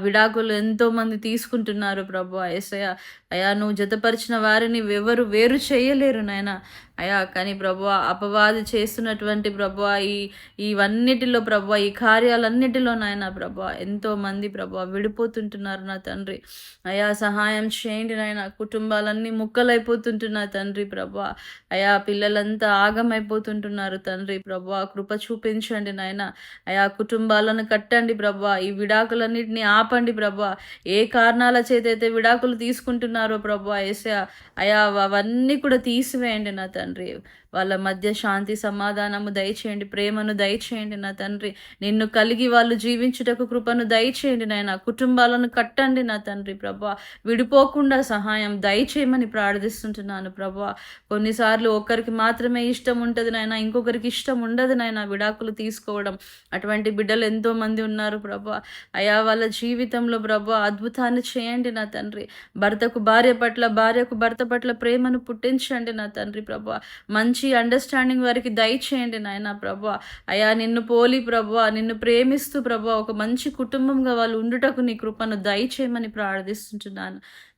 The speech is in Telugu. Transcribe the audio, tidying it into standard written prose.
విడాకులు ఎంతోమంది తీసుకుంటున్నారు ప్రభువా యేసయ్య. అయ్యా నువ్వు జతపరిచిన వారిని ఎవరు వేరు చేయలేరు నాయన. అయ్యా కానీ ప్రభువా అపవాది చేస్తున్నటువంటి ప్రభువా ఇవన్నిటిలో ప్రభువా ఈ కార్యాలన్నిటిలో నాయన ప్రభువా ఎంతోమంది ప్రభువా విడిపోతుంటున్నారు నా తండ్రి. అయ్యా సహాయం చేయండి నాయన. కుటుంబాలన్నీ ముక్కలైపోతుంటున్నా తండ్రి ప్రభువా. అయ్యా పిల్లలంతా ఆగమైపోతుంటున్నారు తండ్రి ప్రభువా. కృప చూపించండి నాయన. అయ్యా కుటుంబాలను కట్టండి ప్రభువా. ఈ విడాకులన్నిటిని ఆపండి ప్రభువా. ఏ కారణాల చేతైతే విడాకులు తీసుకుంటున్నారో ప్రభువా యేసయ్య అయ్యా అవన్నీ కూడా తీసివేయండి నా తండ్రి. వాళ్ళ మధ్య శాంతి సమాధానము దయచేయండి, ప్రేమను దయచేయండి నా తండ్రి. నిన్ను కలిగి వాళ్ళు జీవించుటకు కృపను దయచేయండి నాయన. కుటుంబాలను కట్టండి నా తండ్రి ప్రభువా. విడిపోకుండా సహాయం దయచేయమని ప్రార్థిస్తుంటున్నాను ప్రభువా. కొన్నిసార్లు ఒకరికి మాత్రమే ఇష్టం ఉంటుంది నాయన, ఇంకొకరికి ఇష్టం ఉండదు నాయన విడాకులు తీసుకోవడం. అటువంటి బిడ్డలు ఎంతోమంది ఉన్నారు ప్రభువా. అయా వాళ్ళ జీవితంలో ప్రభువా అద్భుతాన్ని చేయండి నా తండ్రి. భర్తకు భార్య పట్ల, భార్యకు భర్త పట్ల ప్రేమను పుట్టించండి నా తండ్రి ప్రభువా. మంచి అండర్స్టాండింగ్ వారికి దయచేయండి నాయన ప్రభువా. అయా నిన్ను పోలి ప్రభువా, నిన్ను ప్రేమిస్తూ ప్రభువా ఒక మంచి కుటుంబంగా వాళ్ళు ఉండుటకు నీ కృపను దయచేయమని ప్రార్థిస్తుంటున్నాను.